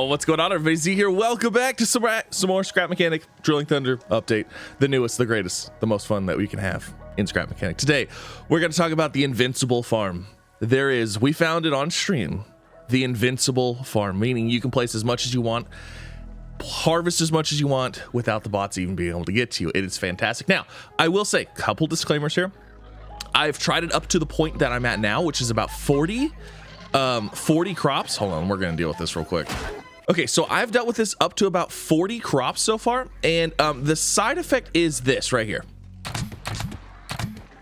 What's going on, everybody? Z here. Welcome back to some more Scrap Mechanic Drilling Thunder update. The newest, the greatest, the most fun that we can have in Scrap Mechanic. Today, we're going to talk about the Invincible farm. We found it on stream, the Invincible farm, meaning you can place as much as you want, harvest as much as you want without the bots even being able to get to you. It is fantastic. Now, I will say, couple disclaimers here. I've tried it up to the point that I'm at now, which is about 40 crops. Hold on, we're gonna deal with this real quick. Okay, so I've dealt with this up to about 40 crops so far, and the side effect is this right here.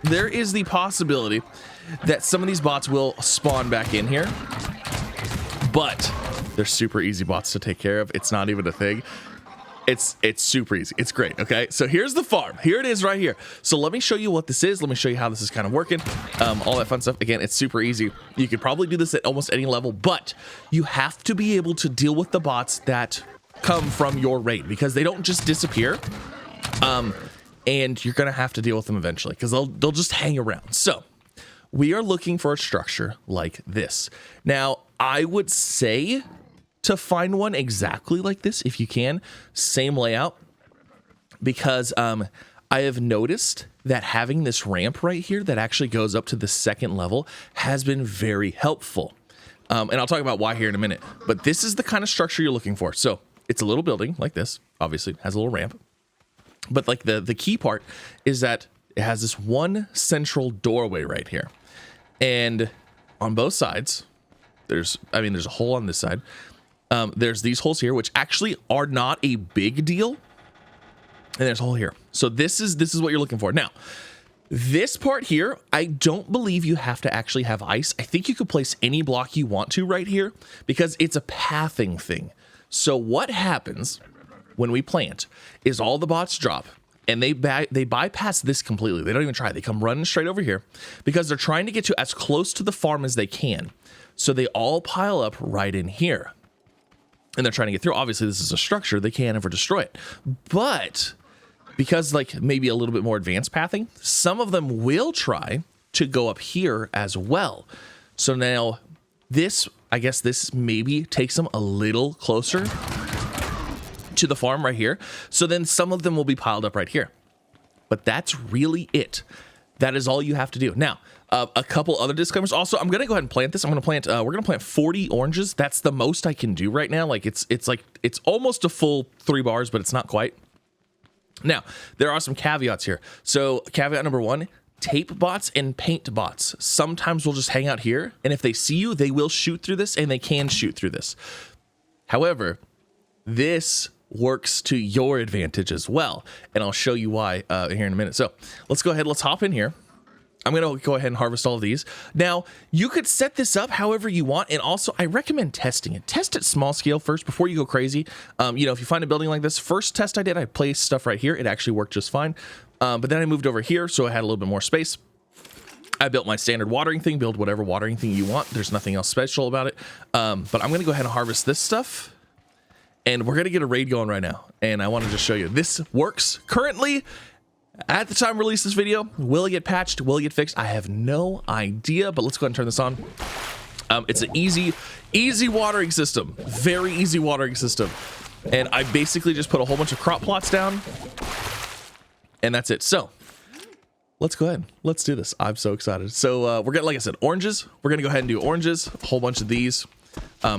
There is the possibility that some of these bots will spawn back in here, but they're super easy bots to take care of. It's not even a thing. It's super easy. It's great. Okay, so here's the farm. Here it is right here. So let me show you what this is. Let me show you how this is kind of working. All that fun stuff. Again, it's super easy. You could probably do this at almost any level, but you have to be able to deal with the bots that come from your raid because they don't just disappear. And you're gonna have to deal with them eventually because they'll just hang around. So we are looking for a structure like this. Now, I would say to find one exactly like this if you can, same layout, because I have noticed that having this ramp right here that actually goes up to the second level has been very helpful. And I'll talk about why here in a minute, but this is the kind of structure you're looking for. So it's a little building like this, obviously has a little ramp, but like the key part is that it has this one central doorway right here. And on both sides, there's a hole on this side. There's these holes here, which actually are not a big deal. And there's a hole here. So this is what you're looking for. Now, this part here, I don't believe you have to actually have ice. I think you could place any block you want to right here because it's a pathing thing. So what happens when we plant is all the bots drop and they bypass this completely. They don't even try. They come running straight over here because they're trying to get you as close to the farm as they can. So they all pile up right in here. And they're trying to get through. Obviously, this is a structure. They can't ever destroy it. But because like maybe a little bit more advanced pathing, some of them will try to go up here as well. So now this, I guess this maybe takes them a little closer to the farm right here. So then some of them will be piled up right here. But that's really it. That is all you have to do. Now, a couple other disclaimers. Also, I'm gonna go ahead and plant this. We're gonna plant 40 oranges. That's the most I can do right now. Like it's almost a full 3 bars, but it's not quite. Now, there are some caveats here. So caveat number 1, tape bots and paint bots sometimes will just hang out here, and if they see you, they will shoot through this, and they can shoot through this. However, this works to your advantage as well, and I'll show you why here in a minute. So let's go ahead. Let's hop in here. I'm going to go ahead and harvest all of these. Now, you could set this up however you want, and also I recommend testing it. Test it small scale first before you go crazy. If you find a building like this, first test I did, I placed stuff right here. It actually worked just fine. But then I moved over here, so I had a little bit more space. I built my standard watering thing, build whatever watering thing you want. There's nothing else special about it. But I'm going to go ahead and harvest this stuff. And we're going to get a raid going right now. And I want to just show you. This works currently. At the time I release this video, will it get patched? Will it get fixed? I have no idea, but let's go ahead and turn this on. It's an easy watering system. Very easy watering system. And I basically just put a whole bunch of crop plots down. And that's it. So let's go ahead. Let's do this. I'm so excited. So we're gonna, like I said, oranges. We're gonna go ahead and do oranges, a whole bunch of these.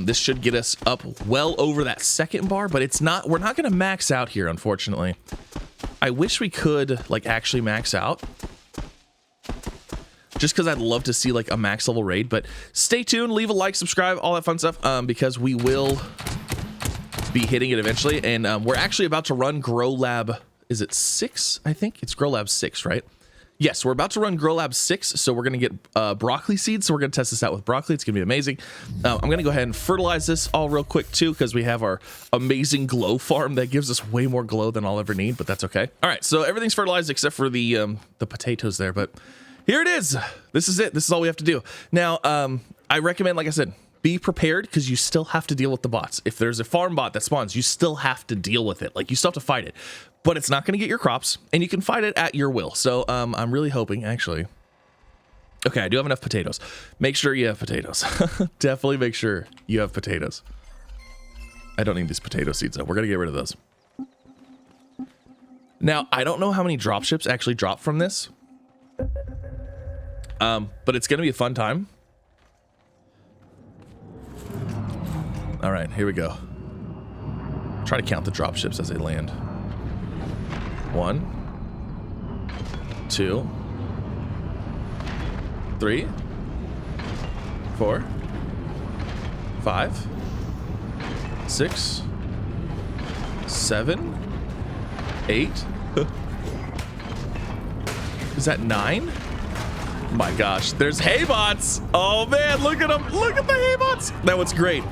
This should get us up well over that second bar, but we're not gonna max out here, unfortunately. I wish we could like actually max out just because I'd love to see like a max level raid, but stay tuned, leave a like, subscribe, all that fun stuff, because we will be hitting it eventually. And we're actually about to run Grow Lab. Is it 6? I think it's Grow Lab 6, right? Yes, we're about to run Grow Lab 6, so we're going to get broccoli seeds, so we're going to test this out with broccoli. It's going to be amazing. I'm going to go ahead and fertilize this all real quick, too, because we have our amazing glow farm that gives us way more glow than I'll ever need, but that's okay. All right, so everything's fertilized except for the potatoes there, but here it is. This is it. This is all we have to do. Now, I recommend, like I said, be prepared because you still have to deal with the bots. If there's a farm bot that spawns, you still have to deal with it. Like, you still have to fight it. But it's not going to get your crops, and you can fight it at your will. So I'm really hoping, actually. Okay, I do have enough potatoes. Make sure you have potatoes. Definitely make sure you have potatoes. I don't need these potato seeds though. We're gonna get rid of those. Now, I don't know how many dropships actually drop from this. But it's gonna be a fun time. All right, here we go. Try to count the dropships as they land. 1, 2, 3, 4, 5, 6, 7, 8. Is that 9? My gosh, there's hay bots. Oh man, look at them. Look at the hay bots. Now what's great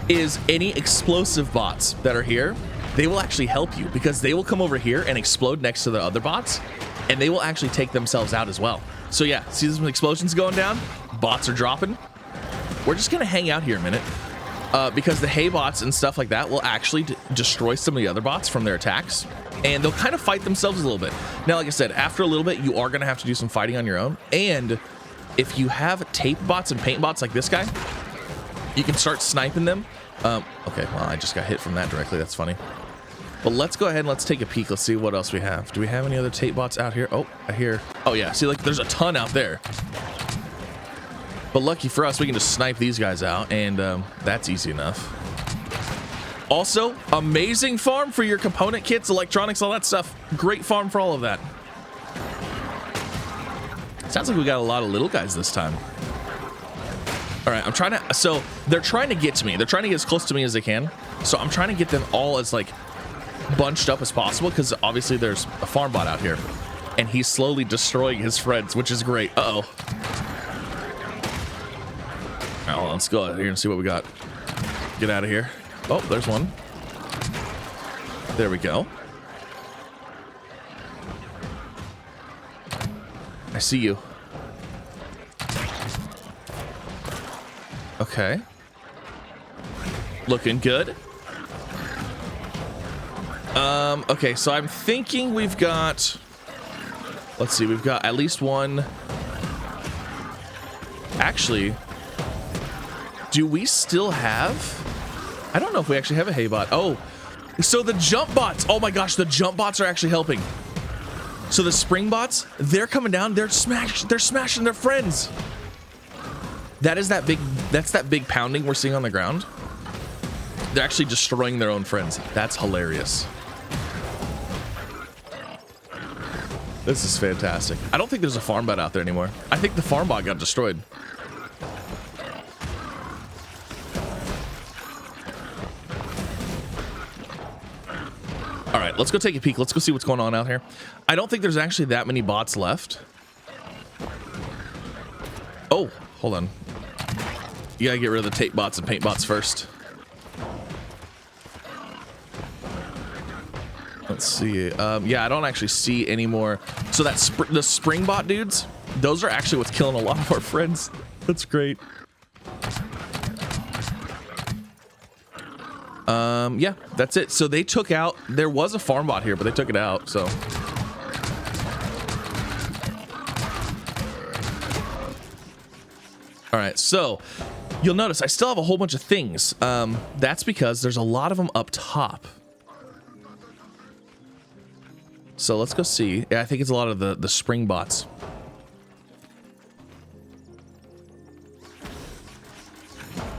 is any explosive bots that are here, they will actually help you because they will come over here and explode next to the other bots and they will actually take themselves out as well. So yeah, see some explosions going down? Bots are dropping. We're just gonna hang out here a minute because the hay bots and stuff like that will actually destroy some of the other bots from their attacks. And they'll kind of fight themselves a little bit. Now, like I said, after a little bit, you are going to have to do some fighting on your own. And if you have tape bots and paint bots like this guy, you can start sniping them. Okay, well, I just got hit from that directly. That's funny. But let's go ahead and let's take a peek. Let's see what else we have. Do we have any other tape bots out here? Oh, I hear. Oh, yeah. See, like, there's a ton out there. But lucky for us, we can just snipe these guys out. And that's easy enough. Also, amazing farm for your component kits, electronics, all that stuff. Great farm for all of that. Sounds like we got a lot of little guys this time. All right, I'm trying to, so they're trying to get to me. They're trying to get as close to me as they can. So I'm trying to get them all as like bunched up as possible because obviously there's a farm bot out here and he's slowly destroying his friends, which is great. Uh-oh. All right, let's go out here and see what we got. Get out of here. Oh, there's one. There we go. I see you. Okay. Looking good. Okay, so I'm thinking we've got... Let's see, we've got at least one... Actually, do we still have... I don't know if we actually have a hay bot. Oh, so the jump bots. Oh my gosh, the jump bots are actually helping. So the spring bots, they're coming down. They're smashing their friends. That's that big pounding we're seeing on the ground. They're actually destroying their own friends. That's hilarious. This is fantastic. I don't think there's a farm bot out there anymore. I think the farm bot got destroyed. All right, let's go take a peek. Let's go see what's going on out here. I don't think there's actually that many bots left. Oh, hold on. You gotta get rid of the tape bots and paint bots first. Let's see. Yeah, I don't actually see any more. So that the spring bot dudes, those are actually what's killing a lot of our friends. That's great. Yeah, that's it. So they took out, there was a farm bot here, but they took it out, so. All right, so you'll notice I still have a whole bunch of things. That's because there's a lot of them up top. So let's go see. Yeah, I think it's a lot of the spring bots.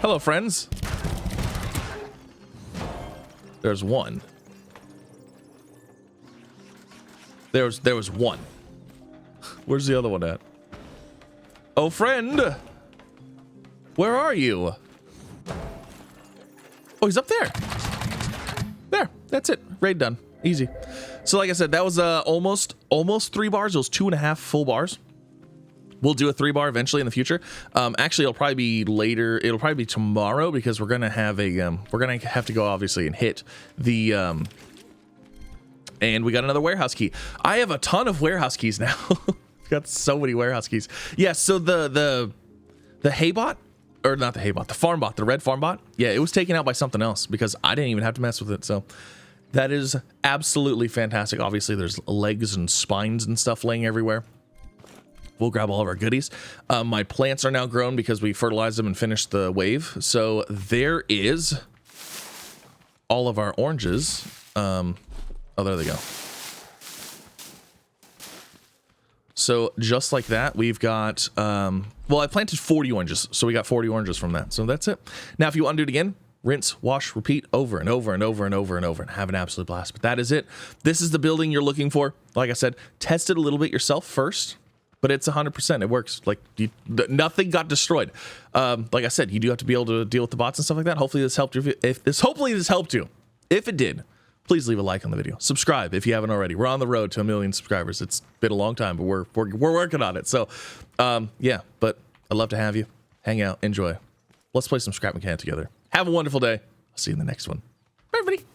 Hello, friends. There's one. There was one. Where's the other one at? Oh, friend. Where are you? Oh, he's up there. There. That's it. Raid done. Easy. So like I said, that was almost 3 bars. It was 2.5 full bars. We'll do a 3-bar eventually in the future. Actually, it'll probably be later. It'll probably be tomorrow because we're gonna have a we're gonna have to go obviously and hit the and we got another warehouse key. I have a ton of warehouse keys now. Got so many warehouse keys. Yeah. So the hay bot, or not the hay bot, the farm bot, the red farm bot. Yeah, it was taken out by something else because I didn't even have to mess with it. So that is absolutely fantastic. Obviously, there's legs and spines and stuff laying everywhere. We'll grab all of our goodies. My plants are now grown because we fertilized them and finished the wave. So there is all of our oranges. Oh, there they go. So just like that, we've got, well, I planted 40 oranges, so we got 40 oranges from that. So that's it. Now, if you undo it again, rinse, wash, repeat over and over and over and over and over and have an absolute blast. But that is it. This is the building you're looking for. Like I said, test it a little bit yourself first, but it's 100%. It works. Like, nothing got destroyed. Like I said, you do have to be able to deal with the bots and stuff like that. Hopefully this helped you. Hopefully this helped you. If it did, please leave a like on the video. Subscribe if you haven't already. We're on the road to 1 million subscribers. It's been a long time, but we're working on it. So, yeah, but I'd love to have you. Hang out, enjoy. Let's play some Scrap Mechanic together. Have a wonderful day. I'll see you in the next one. Bye, everybody.